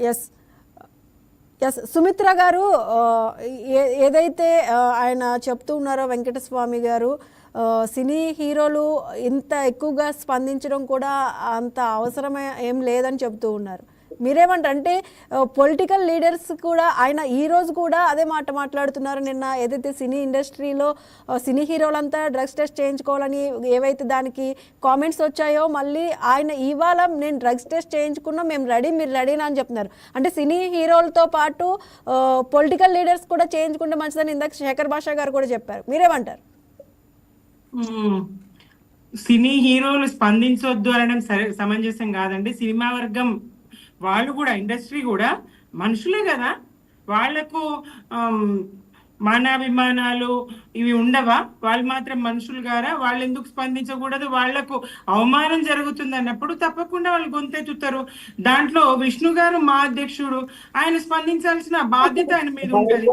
Yes yes Sumitra గారు, ఏదైతే ఆయన చెప్తూ ఉన్నారో వెంకటస్వామి గారు, సినీ హీరోలు ఇంత ఎక్కువగా స్పందించడం కూడా అంత అవసరమే ఏం లేదని చెప్తూ ఉన్నారు. మీరేమంటారు? అంటే పొలిటికల్ లీడర్స్ కూడా ఆయన ఈరోజు కూడా అదే మాట మాట్లాడుతున్నారు. నిన్న ఏదైతే సినీ ఇండస్ట్రీలో సినీ హీరోలంతా డ్రగ్స్ టెస్ట్ చేయించుకోవాలని ఏవైతే దానికి కామెంట్స్ వచ్చాయో, మళ్ళీ ఆయన ఇవాళ నేను డ్రగ్స్ టెస్ట్ చేయించుకున్నా, మేము రెడీ, మీరు రెడీనా అని చెప్తున్నారు. అంటే సినీ హీరోలతో పాటు పొలిటికల్ లీడర్స్ కూడా చేయించుకుంటే మంచిదని ఇందాక శేఖర్ భాషా గారు కూడా చెప్పారు. మీరేమంటారు? సినీ హీరోలు స్పందించొద్దు అనడం సమంజసం కాదండి. సినిమా వర్గం వాళ్ళు కూడా, ఇండస్ట్రీ కూడా మనుషులే కదా, వాళ్లకు మానాభిమానాలు ఇవి ఉండవా? వాళ్ళు మాత్రం మనుషులు గారా? వాళ్ళు ఎందుకు స్పందించకూడదు? వాళ్లకు అవమానం జరుగుతుంది అన్నప్పుడు తప్పకుండా వాళ్ళు గొంతెత్తుతారు. దాంట్లో విష్ణు గారు మా అధ్యక్షుడు, ఆయన స్పందించాల్సిన బాధ్యత ఆయన మీద ఉంటది.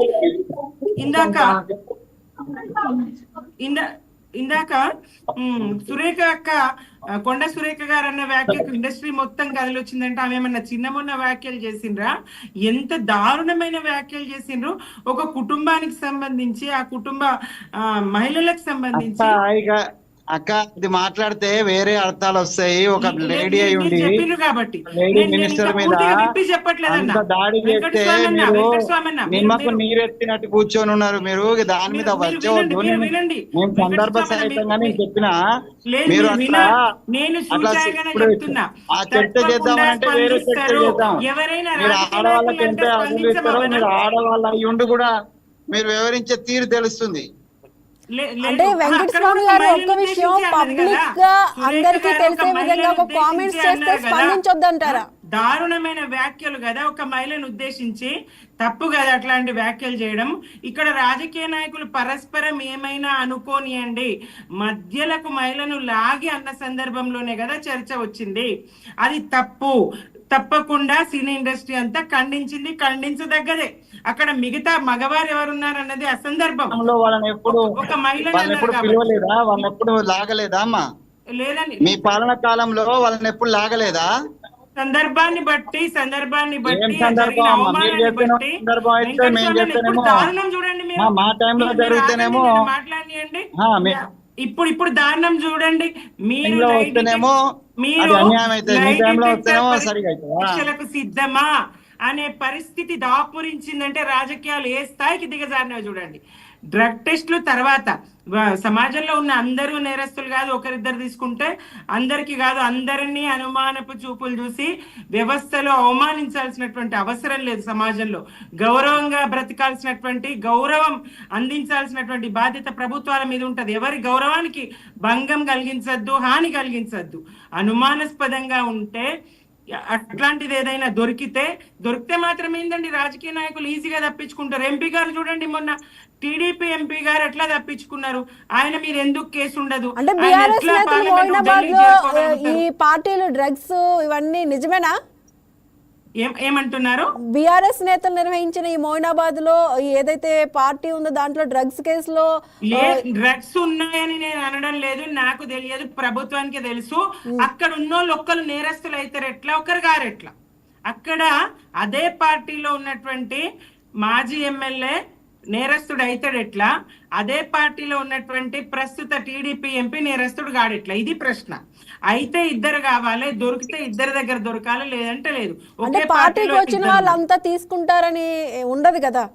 ఇందాక సురేఖ అక్క, కొండ సురేఖ గారు అన్న వ్యాఖ్యకు ఇండస్ట్రీ మొత్తం కదిలొచ్చిందంటే ఆమె ఏమన్నా చిన్న మొన్న వ్యాఖ్యలు చేసిండ్రా? ఎంత దారుణమైన వ్యాఖ్యలు చేసిండ్రు! ఒక కుటుంబానికి సంబంధించి, ఆ కుటుంబ మహిళలకు సంబంధించి అక్క ఇది మాట్లాడితే వేరే అర్థాలు వస్తాయి. ఒక లేడీ అయి ఉండి లేడీ మినిస్టర్ మీద అంత దాడి చేస్తే మీరు నిమ్మకు నీరెత్తినట్టు కూర్చొని ఉన్నారు. మీరు దాని మీద వచ్చేవద్దు. నేను సందర్భ సహితంగా నేను చెప్పినా మీరు అట్లా ఆ చర్చ చేద్దామంటే వేరే చర్చ చేద్దాం. మీరు ఆడవాళ్ళకి ఎంత అదులు ఇస్తారో, మీరు ఆడవాళ్ళ అయి ఉండి కూడా మీరు వివరించే తీరు తెలుస్తుంది. అంటే వెంకటస్వామి గారు ఒక్క విషయం పబ్లిక్ గా అందరికీ తెలిసే విధంగా ఒక కామెంట్స్ చేస్తే స్పందించొద్దంటారా? దారుణమైన వ్యాఖ్యలు కదా, ఒక మహిళను ఉద్దేశించి. తప్పు కదా అట్లాంటి వ్యాఖ్యలు చేయడం. ఇక్కడ రాజకీయ నాయకులు పరస్పరం ఏమైనా అనుకోనియండి, మధ్యలకు మహిళను లాగి అన్న సందర్భంలోనే కదా చర్చ వచ్చింది. అది తప్పు. తప్పకుండా సినీ ఇండస్ట్రీ అంతా ఖండించింది, ఖండించదగ్గదే. అక్కడ మిగతా మగవారు ఎవరున్నారన్నది అసందర్భం. ఒక మహిళ వాళ్ళని ఎప్పుడు లాగలేదా అమ్మా? లేదండి. మీ పాలన కాలంలో వాళ్ళని ఎప్పుడు లాగలేదా? సందర్భాన్ని బట్టి చూడండి. మా టైంలో జరిగితేనేమో ఇప్పుడు దారుణం చూడండి. మీరు పరీక్షలకు సిద్ధమా అనే పరిస్థితి దాపురించిందంటే రాజకీయాలు ఏ స్థాయికి దిగజారినాయో చూడండి. డ్రగ్ టెస్టులు తర్వాత సమాజంలో ఉన్న అందరూ నేరస్తులు కాదు, ఒకరిద్దరు తీసుకుంటే అందరికి కాదు, అందరినీ అనుమానపు చూపులు చూసి వ్యవస్థలో అవమానించాల్సినటువంటి అవసరం లేదు. సమాజంలో గౌరవంగా బ్రతకాల్సినటువంటి, గౌరవం అందించాల్సినటువంటి బాధ్యత ప్రభుత్వాల మీద ఉంటది. ఎవరి గౌరవానికి భంగం కలిగించద్దు, హాని కలిగించద్దు. అనుమానాస్పదంగా ఉంటే, అట్లాంటిది ఏదైనా దొరికితే మాత్రం ఏందండి, రాజకీయ నాయకులు ఈజీగా తప్పించుకుంటారు. ఎంపీ గారు చూడండి, మొన్న టీడీపీ ఎంపీ గారు ఎట్లా తప్పించుకున్నారు. ఆయన మీద ఎందుకు కేసు ఉండదు? అంటే ఈ పార్టీలు డ్రగ్స్ ఇవన్నీ నిజమేనా? ఏమంటున్నారు? బిఆర్ఎస్ నేతలు నిర్వహించిన ఈ మోయినాబాద్ లో ఏదైతే పార్టీ ఉందో దాంట్లో డ్రగ్స్ కేసులో డ్రగ్స్ ఉన్నాయని నేను అనడం లేదు, నాకు తెలియదు, ప్రభుత్వానికి తెలుసు. అక్కడ ఉన్నోళ్ళు ఒక్కరు నేరస్తులు అవుతారు ఎట్లా, ఒకరు గారు ఎట్లా? అక్కడ అదే పార్టీలో ఉన్నటువంటి మాజీ ఎమ్మెల్యే నేరస్తుడు అవుతాడు ఎట్లా? అదే పార్టీలో ఉన్నటువంటి ప్రస్తుత టీడీపీ ఎంపీ నేరస్తుడు గాడెట్లా? ఇది ప్రశ్న. అయితే ఇద్దరు కావాలి, దొరికితే ఇద్దరి దగ్గర దొరకాలి, లేదంటే లేదు. ఒకే పార్టీకి వచ్చిన వాళ్ళంతా తీసుకుంటారని ఉండదు కదా?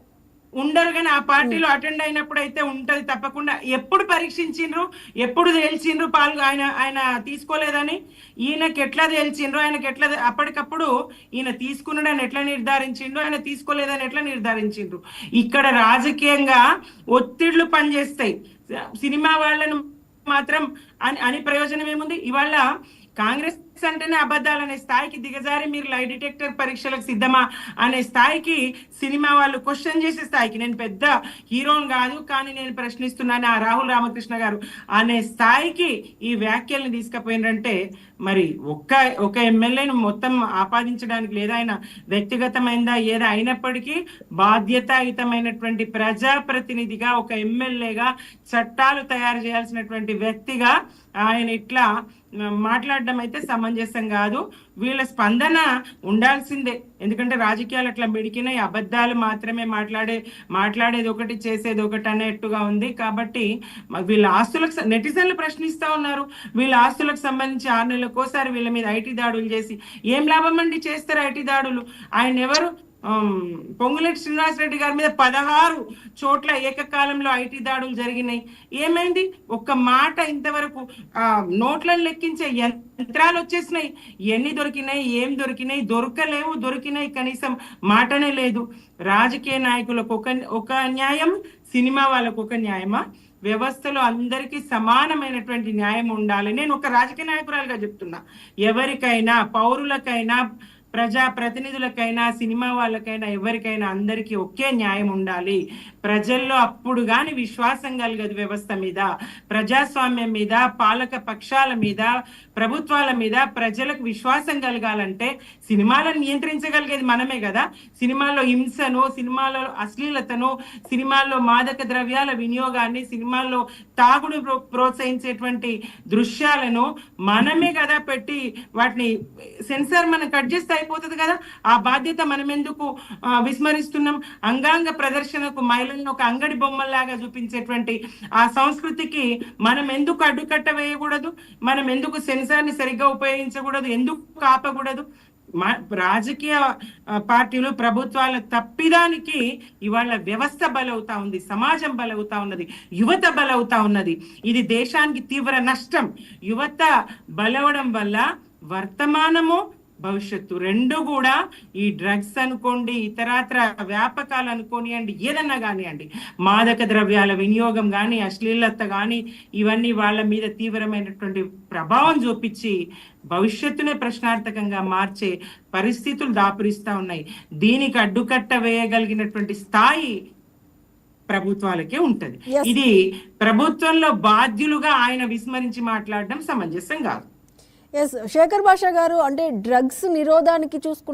ఉండరు, కానీ ఆ పార్టీలో అటెండ్ అయినప్పుడు అయితే ఉంటది తప్పకుండా. ఎప్పుడు పరీక్షించిండ్రు, ఎప్పుడు తేల్చిండ్రు ఆయన తీసుకోలేదని? ఈయనకి ఎట్లా తేల్చిండ్రు, ఆయనకి ఎట్లా అప్పటికప్పుడు ఈయన తీసుకున్నాడని ఎట్లా నిర్ధారించిండ్రు, ఆయన తీసుకోలేదని ఎట్లా నిర్ధారించిండ్రు? ఇక్కడ రాజకీయంగా ఒత్తిళ్లు పనిచేస్తాయి. సినిమా వాళ్ళను మాత్రం అని ప్రయోజనం ఏముంది? ఇవాళ కాంగ్రెస్ అంటేనే అబద్ధాలనే స్థాయికి దిగజారి మీరు లై డిటెక్టర్ పరీక్షలకు సిద్ధమా అనే స్థాయికి, సినిమా వాళ్ళు క్వశ్చన్ చేసే స్థాయికి, నేను పెద్ద హీరోని కాదు కానీ నేను ప్రశ్నిస్తున్నాను ఆ రాహుల్ రామకృష్ణ గారు అనే స్థాయికి ఈ వ్యాఖ్యల్ని తీసుకుపోయినంటే, మరి ఒక ఎమ్మెల్యేను మొత్తం ఆపాదించడానికి లేదా, ఆయన వ్యక్తిగతమైందా ఏదో అయినప్పటికీ బాధ్యతాయుతమైనటువంటి ప్రజాప్రతినిధిగా, ఒక ఎమ్మెల్యేగా, చట్టాలు తయారు చేయాల్సినటువంటి వ్యక్తిగా ఆయన ఇట్లా మాట్లాడడం అయితే సమంజసం కాదు. వీళ్ళ స్పందన ఉండాల్సిందే, ఎందుకంటే రాజకీయాలు అట్లా మిడికినాయి, అబద్ధాలు మాత్రమే మాట్లాడేది ఒకటి చేసేది ఒకటి అనేట్టుగా ఉంది. కాబట్టి వీళ్ళ ఆస్తులకు నెటిజన్లు ప్రశ్నిస్తా ఉన్నారు. వీళ్ళ ఆస్తులకు సంబంధించి 6 నెలలకోసారి వీళ్ళ మీద ఐటీ దాడులు చేసి ఏం లాభం అండి? చేస్తారు ఐటీ దాడులు. ఆయన ఎవరు? పొంగులేటి శ్రీనివాసరెడ్డి గారి మీద 16 చోట్ల ఏకకాలంలో ఐటీ దాడులు జరిగినాయి. ఏమైంది? ఒక్క మాట ఇంతవరకు నోట్లను లెక్కించే యంత్రాలు వచ్చేసినాయి. ఎన్ని దొరికినాయి? ఏం దొరికినాయి? దొరకలేవు. దొరికినాయి కనీసం మాటనే లేదు. రాజకీయ నాయకులకు ఒక న్యాయం, సినిమా వాళ్ళకు ఒక న్యాయమా? వ్యవస్థలో అందరికీ సమానమైనటువంటి న్యాయం ఉండాలి. నేను ఒక రాజకీయ నాయకురాలుగా చెప్తున్నా, ఎవరికైనా, పౌరులకైనా, ప్రజా ప్రతినిధులకైనా, సినిమా వాళ్ళకైనా, ఎవరికైనా అందరికీ ఒకే న్యాయం ఉండాలి. ప్రజల్లో అప్పుడు కానీ విశ్వాసం కలగదు వ్యవస్థ మీద, ప్రజాస్వామ్యం మీద, పాలక పక్షాల మీద, ప్రభుత్వాల మీద ప్రజలకు విశ్వాసం కలగాలంటే సినిమాలను నియంత్రించగలిగేది మనమే కదా. సినిమాల్లో హింసను, సినిమాలో అశ్లీలతను, సినిమాల్లో మాదక ద్రవ్యాల వినియోగాన్ని, సినిమాల్లో తాగుడు ప్రోత్సహించేటువంటి దృశ్యాలను మనమే కదా పెట్టి వాటిని సెన్సార్ మనం కట్ చేస్తే అయిపోతుంది కదా. ఆ బాధ్యత మనం ఎందుకు విస్మరిస్తున్నాం? అంగాంగ ప్రదర్శనకు మహిళలను ఒక అంగడి బొమ్మల్లాగా చూపించేటువంటి ఆ సంస్కృతికి మనం ఎందుకు అడ్డుకట్ట వేయకూడదు? మనం ఎందుకు సెన్సార్ని సరిగ్గా ఉపయోగించకూడదు? ఎందుకు ఆపకూడదు? రాజకీయ పార్టీలు, ప్రభుత్వాల తప్పిదానికి ఇవాళ వ్యవస్థ బలవుతా ఉంది, సమాజం బలవుతా ఉన్నది, యువత బలవుతా ఉన్నది. ఇది దేశానికి తీవ్ర నష్టం. యువత బలవడం వల్ల వర్తమానము, భవిష్యత్తు రెండు కూడా ఈ డ్రగ్స్ అనుకోండి, ఇతరాత్ర వ్యాపకాలు అనుకోనియండి, ఏదన్నా కానివ్వండి, మాదక ద్రవ్యాల వినియోగం కానీ, అశ్లీలత కానీ, ఇవన్నీ వాళ్ళ మీద తీవ్రమైనటువంటి ప్రభావం చూపించి భవిష్యత్తునే ప్రశ్నార్థకంగా మార్చే పరిస్థితులు దాపురిస్తా ఉన్నాయి. దీనికి అడ్డుకట్ట వేయగలిగినటువంటి స్థాయి ప్రభుత్వాలకే ఉంటది. ఇది ప్రభుత్వంలో బాధ్యులుగా ఆయన విస్మరించి మాట్లాడడం సమంజసం కాదు. శేఖర్ భాష గారు, అంటే డ్రగ్స్ నిరోధానికి చూసుకుంటే